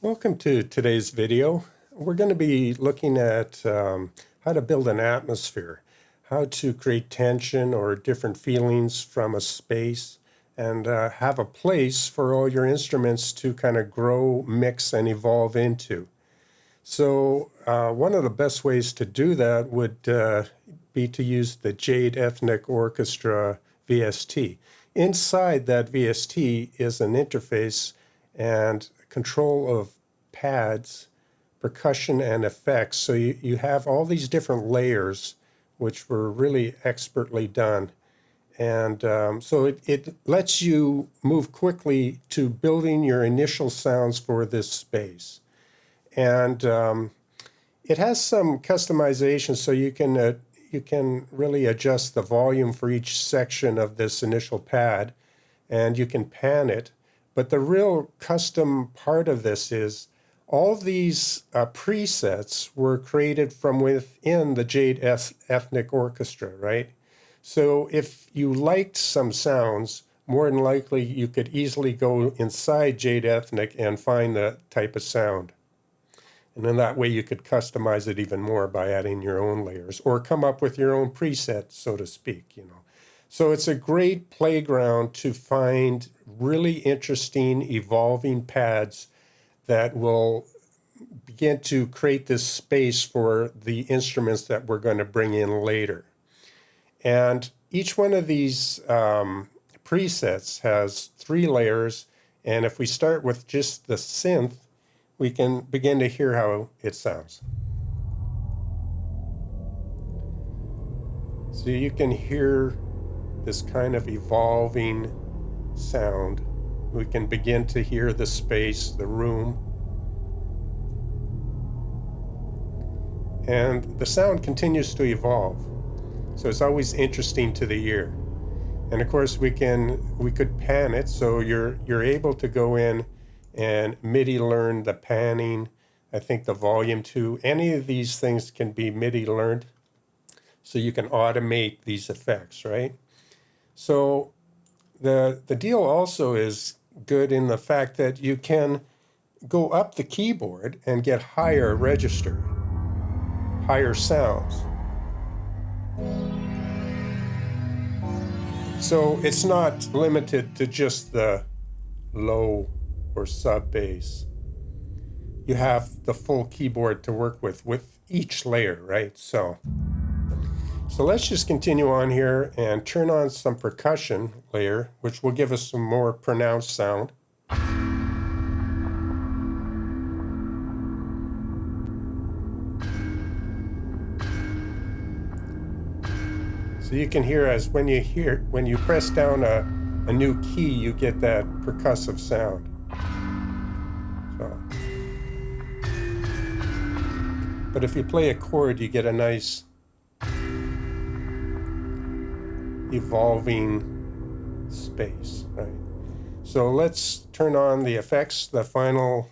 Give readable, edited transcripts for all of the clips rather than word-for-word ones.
Welcome to today's video. We're going to be looking at how to build an atmosphere, how to create tension or different feelings from a space, and have a place for all your instruments to kind of grow, mix, and evolve into. So one of the best ways to do that would be to use the Jade Ethnic Orchestra VST. Inside that VST is an interface and control of pads, percussion, and effects. So you have all these different layers, which were really expertly done. And so it lets you move quickly to building your initial sounds for this space. And it has some customization, so you can really adjust the volume for each section of this initial pad, and you can pan it. But the real custom part of this is all these presets were created from within the Jade Ethnic Orchestra, right? So if you liked some sounds, more than likely you could easily go inside Jade Ethnic and find the type of sound. And then that way you could customize it even more by adding your own layers or come up with your own preset, so to speak, So it's a great playground to find really interesting, evolving pads that will begin to create this space for the instruments that we're going to bring in later. And each one of these presets has 3 layers. And if we start with just the synth, we can begin to hear how it sounds. So you can hear this kind of evolving sound. We can begin to hear the space, the room. And the sound continues to evolve. So it's always interesting to the ear. And of course we could pan it, so you're able to go in and MIDI learn the panning. I think the volume too. Any of these things can be MIDI learned, so you can automate these effects, right? So the deal also is good in the fact that you can go up the keyboard and get higher register, higher sounds. So it's not limited to just the low or sub bass. You have the full keyboard to work with each layer, right? So let's just continue on here and turn on some percussion layer, which will give us some more pronounced sound. So you can hear when you press down a new key, you get that percussive sound. But if you play a chord, you get a nice evolving space, right? So let's turn on the effects, the final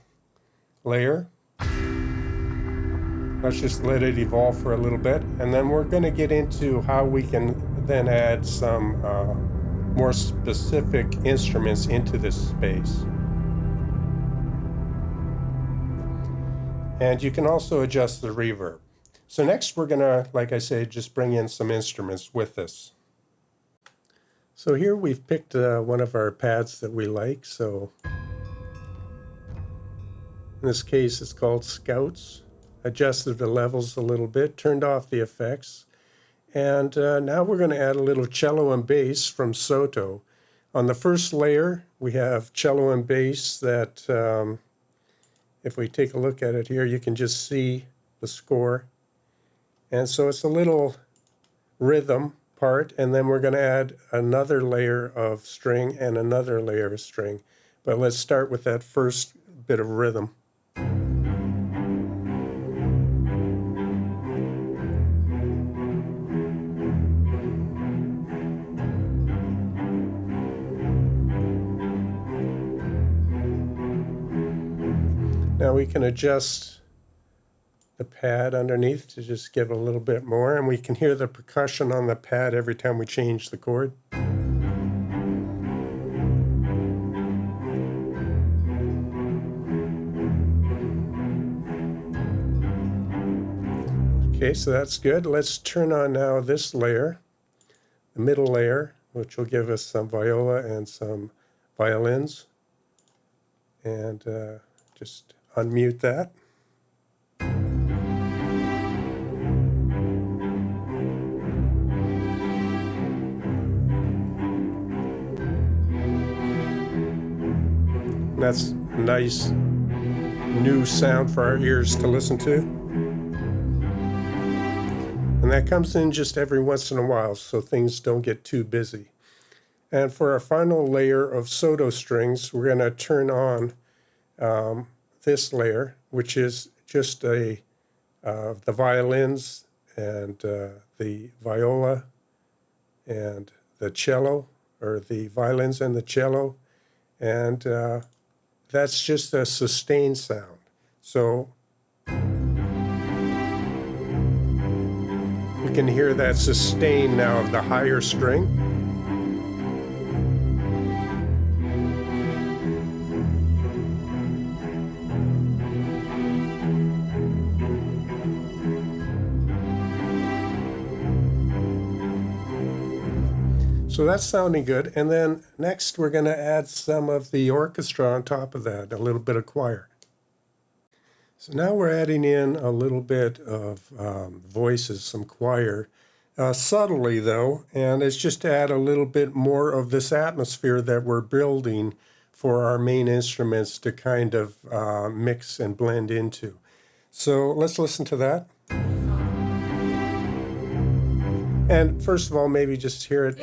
layer. Let's just let it evolve for a little bit, and then we're going to get into how we can then add some more specific instruments into this space. And you can also adjust the reverb. So next we're going to, like I say, just bring in some instruments with this. So here we've picked one of our pads that we like. So in this case it's called Scouts. Adjusted the levels a little bit, turned off the effects. And now we're going to add a little cello and bass from Sotto. On the first layer we have cello and bass that if we take a look at it here, you can just see the score. And so it's a little rhythm part, and then we're going to add another layer of string and another layer of string. But let's start with that first bit of rhythm. Now we can adjust the pad underneath to just give a little bit more, and we can hear the percussion on the pad every time we change the chord. Okay, so that's good. Let's turn on now this layer, the middle layer, which will give us some viola and some violins. And just unmute that. And that's a nice new sound for our ears to listen to. And that comes in just every once in a while, so things don't get too busy. And for our final layer of Sotto strings, we're going to turn on this layer, which is just the violins and the viola and the cello, or the violins and the cello. And that's just a sustained sound. So you can hear that sustain now of the higher string. So that's sounding good. And then next we're going to add some of the orchestra on top of that, a little bit of choir. So now we're adding in a little bit of voices, some choir, subtly though, and it's just to add a little bit more of this atmosphere that we're building for our main instruments to kind of mix and blend into. So let's listen to that. And first of all, maybe just hear it.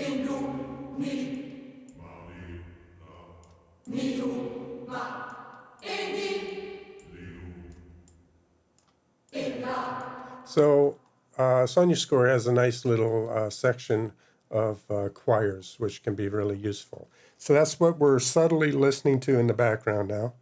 So Sonia's score has a nice little section of choirs, which can be really useful. So that's what we're subtly listening to in the background now.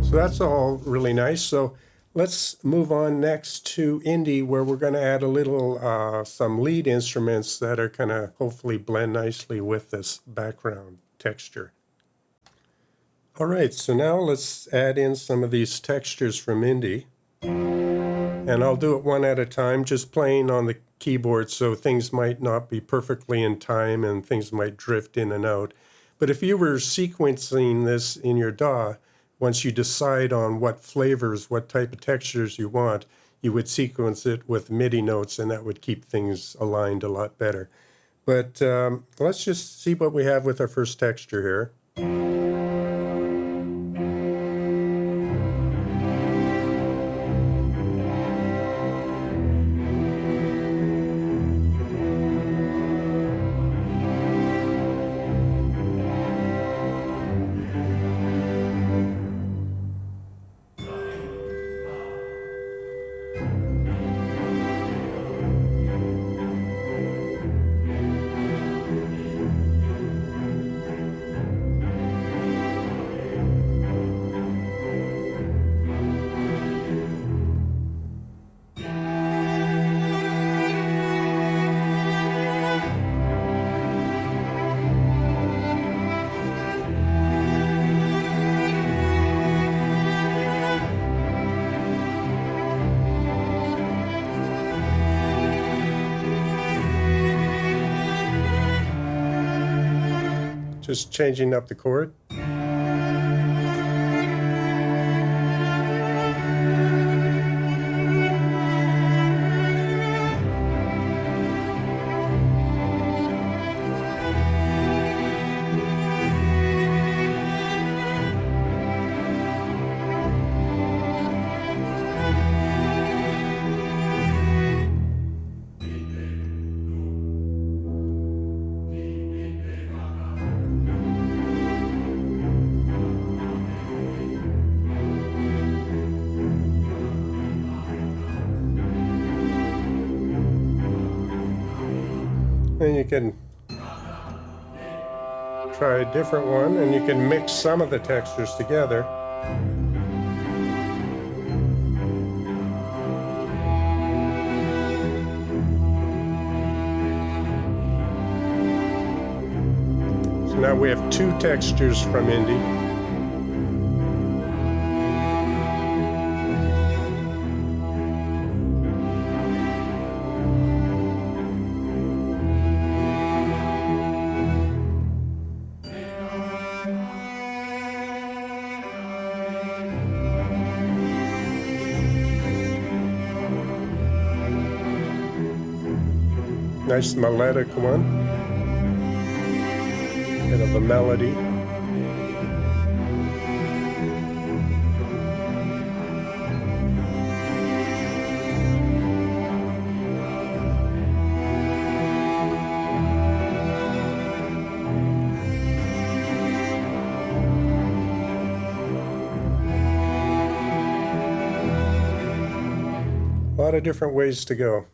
So that's all really nice. So let's move on next to indie, where we're going to add a little, some lead instruments that are going to hopefully blend nicely with this background texture. All right, so now let's add in some of these textures from indie. And I'll do it one at a time, just playing on the keyboard, so things might not be perfectly in time and things might drift in and out. But if you were sequencing this in your DAW, once you decide on what flavors, what type of textures you want, you would sequence it with MIDI notes, and that would keep things aligned a lot better. But let's just see what we have with our first texture here. Just changing up the chord. And you can try a different one, and you can mix some of the textures together. Now we have two textures from Indy. Nice melodic one. Bit of a melody. A lot of different ways to go.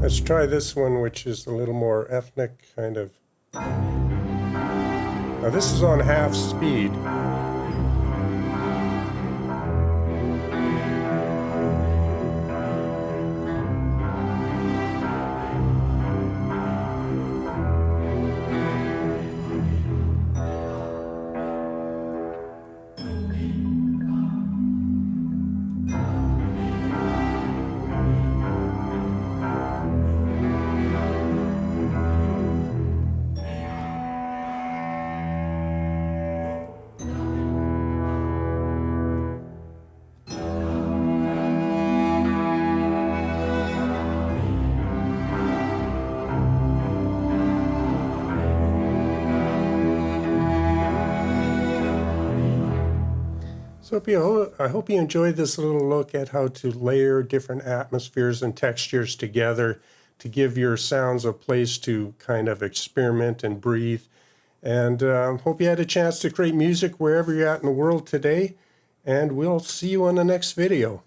Let's try this one, which is a little more ethnic kind of. Now this is on half speed. So I hope you enjoyed this little look at how to layer different atmospheres and textures together to give your sounds a place to kind of experiment and breathe. And hope you had a chance to create music wherever you're at in the world today. And we'll see you on the next video.